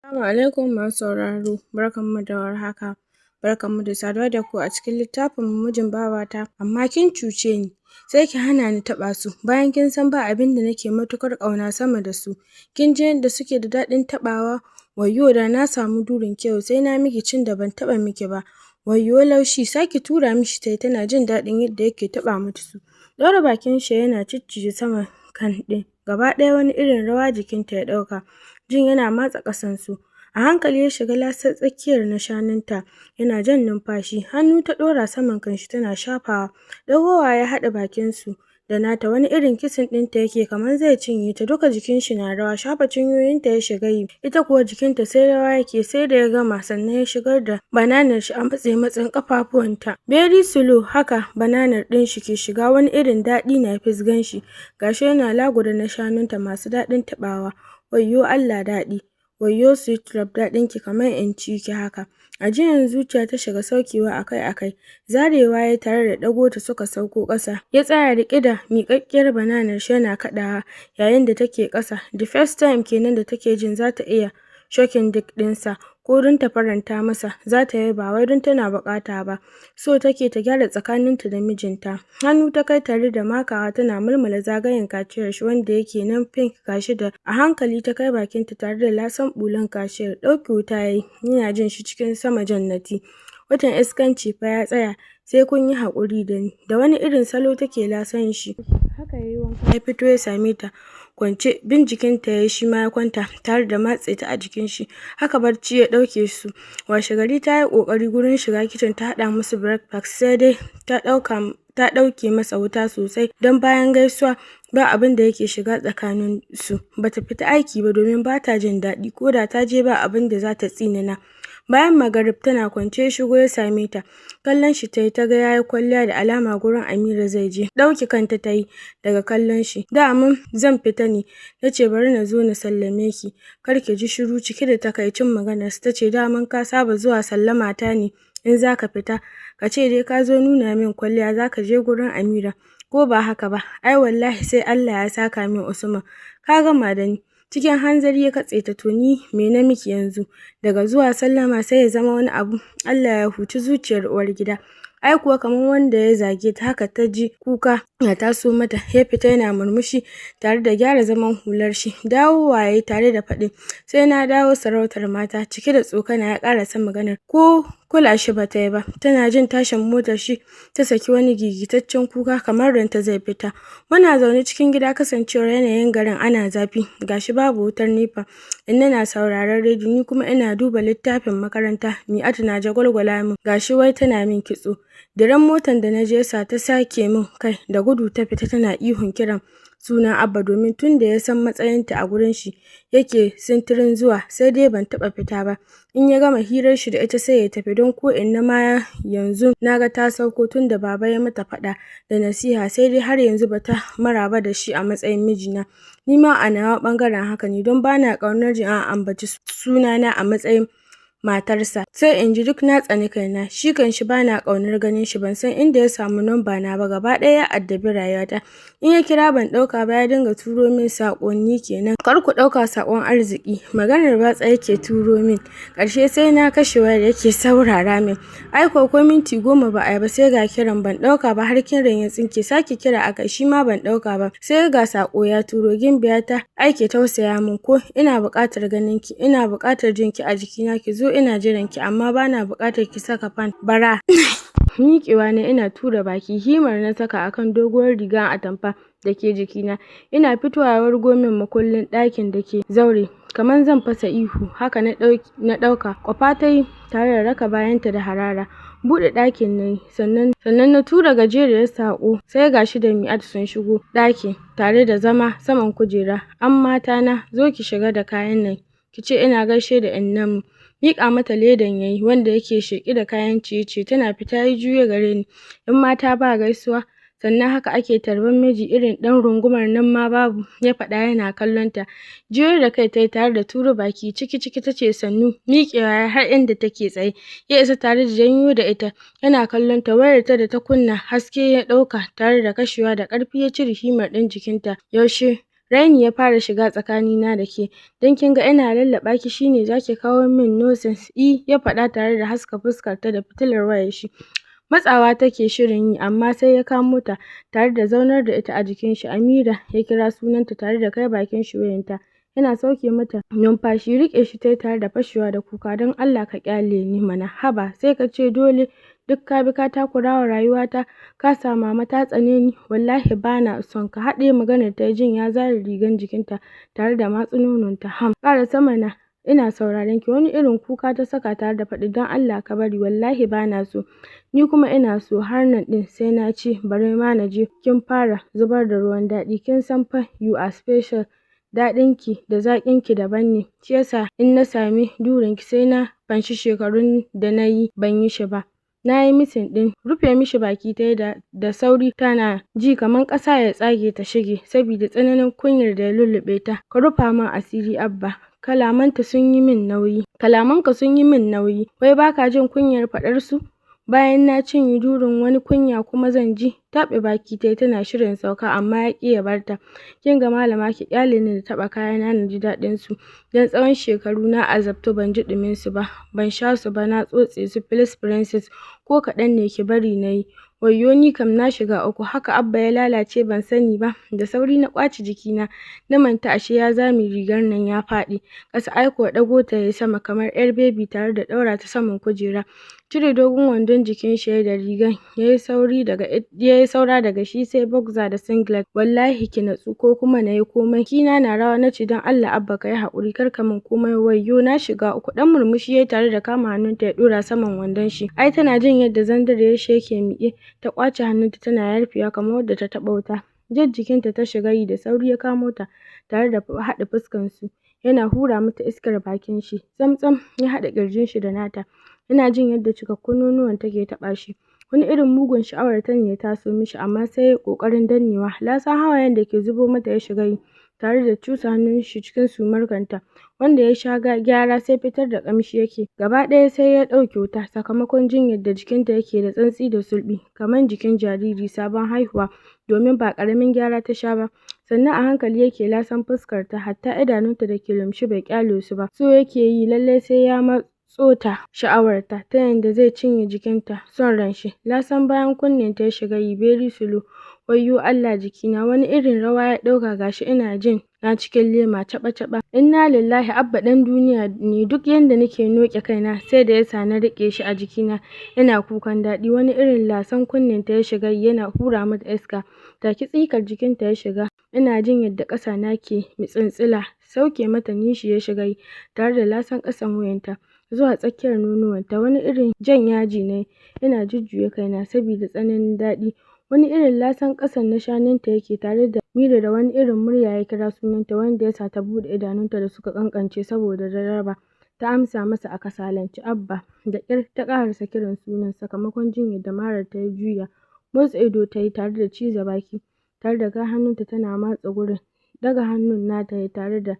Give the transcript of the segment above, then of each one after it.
Assalamu alaikum masu sauraro, barkanmu da warhaka, barkanmu da saduwa da ku a cikin littafin mijin Babata. Amma kin cuce ni, sai ki hana ni taɓa su, bayan kin san ba abin da nake matuƙar ƙauna sama da su. Kin ji yadda suke da daɗin taɓawa? Wayyo da na samu durin kyau sai na miki cin da ban taɓa miki ba. Wayyo laushi, sake tura mishi tayi tana jin daɗin yadda yake taɓa mata su. Ɗaura bakin shi yana ciccije saman kan ɗin, gaba ɗaya wani irin rawa jikinta ya ɗauka. Jin yana matsa ƙasansu. A hankali ya shiga lasar tsakiyar na shanunta, yana jan numfashi, hannu ta ɗora saman kanshi tana shafawa. Ɗagowa ya haɗa bakinsu da nata, wani irin kisin ɗinta yake kamar zai cinye ta, duka jikin shi na rawa, shafa cinyoyinta ya shiga yi, ita kuwa jikinta sai rawa yake. Sai da ya gama sannan ya shigar da bananar shi a matsin ƙafafuwanta. Very slow haka bananar ɗin shi ke shiga, wani irin daɗi na fisgan shi, gashi yana laguda na shanunta masu daɗin taɓawa. Wayyo Allah daɗi, wayyo sweet love daɗinki kamar in ci ki haka. Ajiyan zuciya ta shiga saukewa akai-akai, zarewa ya tare da ɗago ta suka sauko ƙasa. Ya tsaya riƙe da miƙaƙƙiyar bananar shi yana kaɗawa yayin da take ƙasa. The first time kenan da take jin za ta iya shokin dik ɗinsa, ko don ta faranta masa, za ta yi ba wai don tana buƙata ba. So take ta gyara tsakaninta da mijinta. Hannu ta kai tare da makawa tana mulmula zagayen kaciyar shi wanda yake nan pink gashi da a hankali ta kai bakinta tare da lasan bulan kaciyar. Ɗauke wuta yayi, yana jin shi cikin sama jannati. Watan iskanci fa ya tsaya, sai kun yi haƙuri da ni. Da wani irin salo take lasan shi. Haka yayi wanka ya fito ya same ta kwance, bin jikinta yayi shi ma ya kwanta tare da matse ta a jikin shi. Haka barci ya ɗauke su. Washe gari ta yi ƙoƙari gurin shiga kicin ta haɗa musu breakfast, sai dai ta ɗauke masa wuta sosai don bayan gaisuwa ba abin da yake shiga tsakanin su. Bata fita aiki ba domin bata jin daɗi, ko da ta je ba abin da za ta tsinana. Bayan magarib tana kwance ya shigo ya same ta. Kallon shi tayi ta ga yayi kwalliya da alama gurin Amira zai je. Ɗauki kanta tayi daga kallon shi. Daman zan fita ne, nace bari na zo na sallame ki. Kar ki ji shiru cike da takaicin maganar sa. Tace daman ka saba zuwa sallama ta ne in zaka fita. Ka ce dai ka zo nuna min kwalliya zaka je gurin Amira. Ko ba haka ba, ai wallahi sai Allah ya saka min Usman. Ka gama da ni. Cikin hanzari ya katse ta, to ni me na miki yanzu? Daga zuwa sallama sai ya zama wani abu. Allah ya huci zuciyar uwar gida. Ai kuwa kamar wanda ya zage ta haka ta ji kuka ya taso mata. Ya fita yana murmushi tare da gyara zaman hular shi. Dawowa yayi tare da faɗin, sai na dawo sarautar mata. Cike da tsokana ya ƙarasa maganar. Ko kula shi bata yi ba. Tana jin tashin motar shi ta saki wani gigitaccen kuka kamar ranta zai fita. Muna zaune cikin gida kasancewar yanayin garin ana zafi, gashi babu wutar nefa. Inna na sauraron rediyo, ni kuma ina duba littafin makaranta. Mi'atu na jagwalgwala min, gashi wai tana min kitso. Diren motar da na je sa ta sake min kai, da gudu ta fita tana ihun kiran sunan Abba, domin tun da ya san matsayinta a gurin shi yake sintirin zuwa, sai dai ban taɓa fita ba. In ya gama hirar shi da ita sai ya tafi, don ko inna ma yanzu naga ta sauko tun da baba ya mata faɗa da nasiha, sai dai har yanzu bata maraba da shi a matsayin mijina. Ni ma a nawa ɓangaren haka ne, don bana ƙaunar jin an ambaci sunana a matsayin matarsa. Sai in ji duk na tsani kaina. Shi kan shi bana ƙaunar ganin shi, ban san inda ya samu namba na ba, gaba ɗaya ya addabi rayuwata. In ya kira ban ɗauka ba, ya dinga turo min saƙonni kenan. Kar ku ɗauka saƙon arziki, maganar batsa yake turo min. Ƙarshe sai na kashe wayar yake saurara min. Ai ko minti 10 ba a yi ba sai ga kiran, ban ɗauka ba har kiran ya tsinke. Sake kira akai, shi ma ban ɗauka ba. Sai ga saƙo ya turo, Gimbiya ta aike tausaya min ko, ina buƙatar ganin ki, ina buƙatar jin ki a jikina, ki zo ina jiran ki, amma bana buƙatar ki saka fan bara. Miƙewa ne ina tura baki, himar na saka akan doguwar riga atamfa da ke jikina. Ina fitowa wargo min makullin ɗakin da ke zaure. Kamar zan fasa ihu, haka na ɗauka. Kwafa ta yi tare da raka bayanta da harara. Buɗe ɗakin na yi, sannan na tura gajeriyar saƙo. Sai gashi da Mi'at sun shigo ɗakin tare da zama saman kujera. An mata na, zo ki shiga da kayan nan. Ki ce ina gaishe da innanmu. Miƙa mata ledan yayi wanda yake sheƙi da kayan ciye-ciye. Tana fita ya juyo gare ni. In mata ba gaisuwa, sannan haka ake tarban miji, irin ɗan rungumar nan ma babu, ya faɗa yana kallon ta. Juyo da kai tayi tare da turo baki ciki tace sannu. Miƙewa har inda take tsaye ya isa tare da janyo da ita. Yana kallon ta, wayar ta da ta kunna haske ya ɗauka tare da kashewa. Da ƙarfi ya cire himar ɗin jikinta. Yaushe raini ya fara shiga tsakanina da ke, don kin ga ina lallaɓa ki shine zaki kawo min nonsense. Ya faɗa tare da haska fuskarta da fitilar wayar shi. Matsawa take shirin yi, amma sai ya kamo ta tare da zaunar da ita a jikin shi. Amira ya kira sunanta tare da kai bakin shi wayanta. Yana sauke mata numfashi, riƙe shi tayi tare da fashewa da kuka. Don Allah ka ƙyale ni mana, haba sai ka ce dole duk ka bi ka takurawa rayuwata, ka sa mama ta tsane ni, wallahi bana son ka. Haɗe maganar ta jin ya zare rigan jikinta tare da matsu nononta. Ƙara sama na, ina sauraron ki. Wani irin kuka ta saka tare da faɗi, don Allah ka bari, wallahi bana so. Ni kuma ina so, har nan ɗin sai na ci, bari ma na je. Kin fara zubar da ruwan daɗi, kin san fa you are special. Daɗinki da zaƙinki daban ne, shi yasa in na sami durinki sai na fanshi shekarun da na yi ban yi shi ba. Na yi misin ɗin rufe mishi baki ta yi da sauri, tana ji kamar ƙasa ya tsage ta shige saboda tsananin kunyar da ya lullube ta. Ka rufa min asiri Abba, kalamanka sun yi min nauyi, wai baka jin kunyar faɗar su? Bayan na cinye durin, wani kunya kuma zan ji? Taɓe baki tayi tana shirin sauka, amma ya ƙi ya barta. Kin ga malama, ki ƙyale ni da taɓa kayana na ji daɗin su. Dan tsawon shekaru na azabtu ban ji ɗumin su ba, ban sha su ba, na tsotse su. Please princess, ko kaɗan ne ki bari na yi. Wayyo ni kam na shiga uku, haka Abba ya lalace ban sani ba. Da sauri na ƙwace jikina, na manta ashe ya zame rigar nan ya faɗi ƙasa. Aiko ɗago ta yayi sama kamar 'yar bebi tare da ɗaura ta saman kujera. Cire dogon wandon jikin shi da rigan, yayi saura daga shi sai boxer da singlet. Wallahi ki natsu ko kuma nayi komai. Kina na rawa nace, don Allah Abba ka yi haƙuri, kar ka min komai. Wayyo na shiga uku. Dan murmushi yayi tare da kama hannunta ya ɗora saman wandon shi. Ai tana jin yadda zandare shi yake miƙe, ta ƙwace hannunta tana yarfewa kamar wadda ta taɓa wuta. Jan jikinta ta shiga yi, da sauri ya kamo ta tare da haɗa fuskan su. Yana hura mata iskar bakin shi, tsamtsam ya haɗa ƙirjin shi da nata. Yana jin yadda cikakkun nonuwan take taɓa shi. Wani irin mugun sha'awar ta ne ya taso mishi, amma sai ya ƙoƙarin dannewa. Lasan hawayen da ke zubo mata ya shiga yi, tare da cusa hannun shi cikin sumar kanta, wanda ya sha gyara sai fitar da ƙamshi yake. Gaba ɗaya sai ya ɗauke wuta sakamakon jin yadda jikinta yake da santsi da sulɓi kamar jikin jariri sabon haihuwa, domin ba ƙaramin gyara ta sha ba. Sannan a hankali yake lasan fuskarta, hatta idanunta da ke lumshe bai ƙyale su ba. So yake yi lallai sai ya tsota sha'awarta ta yanda zai cinye jikinta son ran shi. Lasan bayan kunnenta ya shiga yi very slow. Wayyo Allah jikina, wani irin rawa ya ɗauka, gashi ina jin na cikin lema caɓa-caɓa. Inna lillahi, Abba ɗan duniya ne. Duk yanda nake noƙe kaina sai da yasa na riƙe shi a jikina yana kukan daɗi. Wani irin lasan kunnenta ya shiga yi, yana hura mata iska. Take tsikar jikinta ya shiga. Ina jin yadda ƙasa na ke mitsintsila. Sauke mata nishi ya shiga yi tare da lasan ƙasan wuyanta zuwa tsakiyar nonuwanta. Wani irin jan yaji ne, yana jujjuya kaina saboda tsananin daɗi. Wani irin lasan ƙasan na shanunta yake, tare da Mira da wani irin murya ya kira sunanta, wanda yasa ta buɗe idanunta da suka ƙanƙance saboda jarraba. Ta amsa masa a kasalance, Abba. Da ƙyar ta ƙarasa kiran sunan sakamakon jin yadda marar ta ya juya. Motsa ido ta yi tare da ciza baki, tare da kai hannunta tana matsa gurin. Daga hannun nata ya tare da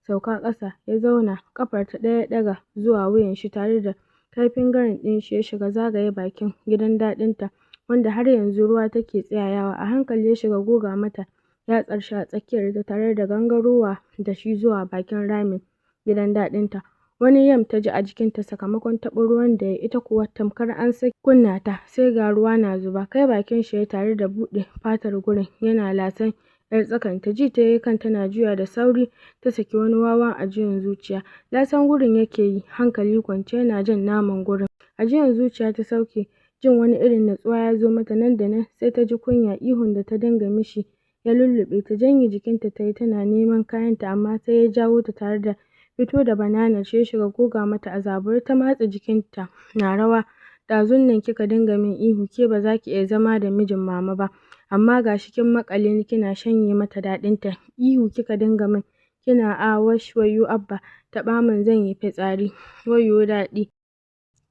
sauka ƙasa, ya zauna ƙafarta ɗaya ɗaga zuwa wuyan shi, tare da kaifin garin ɗin shi ya shiga zagaye bakin gidan daɗinta, wanda har yanzu ruwa take tsayawa. A hankali ya shiga goga mata yatsar shi a tsakiyarta tare da gangarowa da shi zuwa bakin ramin gidan daɗinta. Wani yam ta ji a jikinta sakamakon taɓo ruwan da ya, ita kuwa tamkar an saki kunna ta, sai ga ruwa na zuba. Kai bakin shi ya tare da buɗe fatar gurin, yana lasan yar tsakanta. Ji ta yi kan tana juya da sauri, ta saki wani wawan ajiyan zuciya. Lasan gurin yake yi, hankali kwance yana jan naman gurin. Ajiyan zuciya ta sauke, jin wani irin natsuwa ya zo mata. Nan da nan sai ta ji kunya. Ihun da ta dinga mishi ya lullube ta. Janye jikinta ta yi tana neman kayanta, amma sai ya jawo ta tare da fito da bananar shi ya shiga goga mata a zabure. Ta matse jikinta na rawa. Ɗazun nan kika dinga min ihu ke ba za ki iya zama da mijin mama ba, amma gashi kin maƙale ni kina shanye mata daɗinta. Ihu kika dinga min kina wash. Wayyo Abba, taɓa min zan yi fitsari. Wayyo daɗi,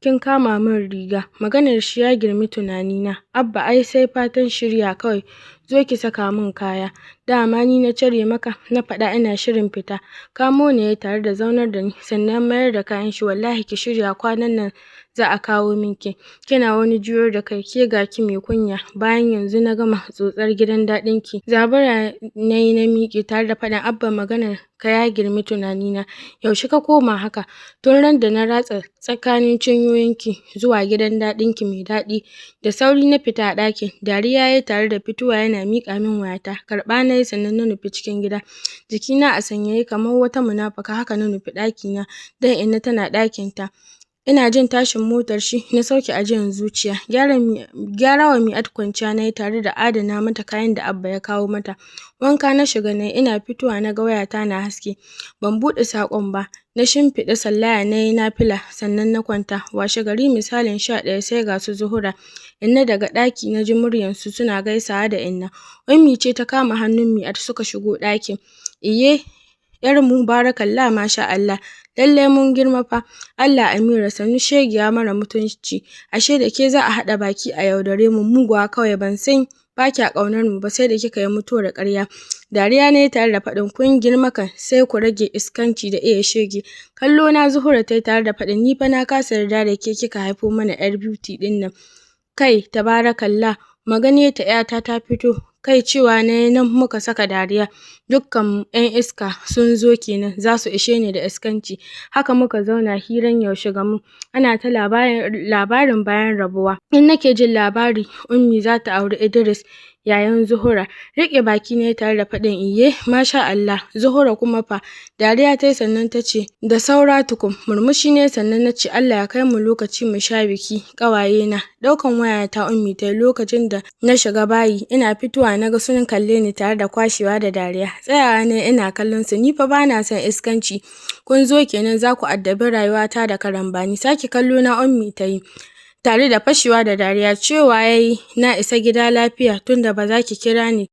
kin kama min riga. Maganar shi ya girmi tunanina. Abba ai sai fatan shirya kawai. zo ki saka min kaya. Dama ni na cire maka, na faɗa ina shirin fita. Kamo ne ya tare da zaunar da ni, sannan mayar da kayan shi. Wallahi ki shirya, kwanan nan za a kawo min ki. Kina wani juyar da kai, ke ga ki mai kunya, bayan yanzu na gama tsotsar gidan daɗin ki. Zabura nayi na miƙe tare da faɗin Abba, maganar ka ya girmi tunanina. Yaushe ka koma haka? Tun ran da na ratsa tsakanin cinyoyinki zuwa gidan daɗin ki mai daɗi. Da sauri na fita a ɗakin. Dariya yayi tare da fitowa yana miƙa min wayata. Karɓa nayi sannan na nufi cikin gida. Jikina a sanyaye kamar wata munafuka, haka na nufi ɗakina dan inna tana ɗakin ta. Ina jin tashin motar shi, na sauke ajiyan zuciya. Gyara wa Mi'at kwanciya nayi tare da adana mata kayan da Abba ya kawo mata. Wanka na shiga nayi, ina fitowa na ga wayata na haske. Ban buɗe saƙon ba. Na shimfiɗa sallaya nayi nafila sannan na kwanta. Washe gari misalin 11 sai ga su Zuhura. Inna daga ɗaki na ji muryansu suna gaisawa da Inna. Ummi ce ta kama hannun Mi'at suka shigo ɗakin. Iye, yar mu barakallah, masha Allah. Lallai mun girma fa. Allah Amira, sannu shegiya mara mutunci. Ashe da ke za a haɗa baki a yaudare mu, muguwa kawai. Ban san ba kya ƙaunar mu ba sai da kika yi mutuwar ƙarya. Dariya ne tare da faɗin kun girma kan, sai ku rage iskanci da iya shege. Kallo na Zuhura tai tare da faɗin ni fa na kasa yarda da ke kika haifo mana yar beauty ɗin nan. Kai tabarakallah, magane ta 'yata ta fito. Kai cewa na nan muka saka dariya. Dukkan 'yan iska sun zo kenan, za su ishe ni da iskanci. Haka muka zauna hiran yaushe gamu. Ana ta labarin bayan rabuwa. In nake jin labari Ummi za ta auri Idris, yayan Zuhura. Riƙe baki ne tare da faɗin iye, masha Allah. Zuhura kuma fa? Dariya tai sannan ta ce da saura tukun. Murmushi ne sannan na ce Allah ya kai mu lokaci mu sha biki, ƙawaye na. Ɗaukan wayata Ummi tai lokacin da na shiga bayi. Ina fitowa na ga sun kalle ni tare da kwashewa da dariya. Tsayawa ne ina kallon su. Ni fa bana son iskanci. Kun zo kenan za ku addabi rayuwata da karambani. Sake kallo na Ummi ta yi tare da fashewa da dariya. Cewa yayi na isa gida lafiya tunda ba za ki kira ni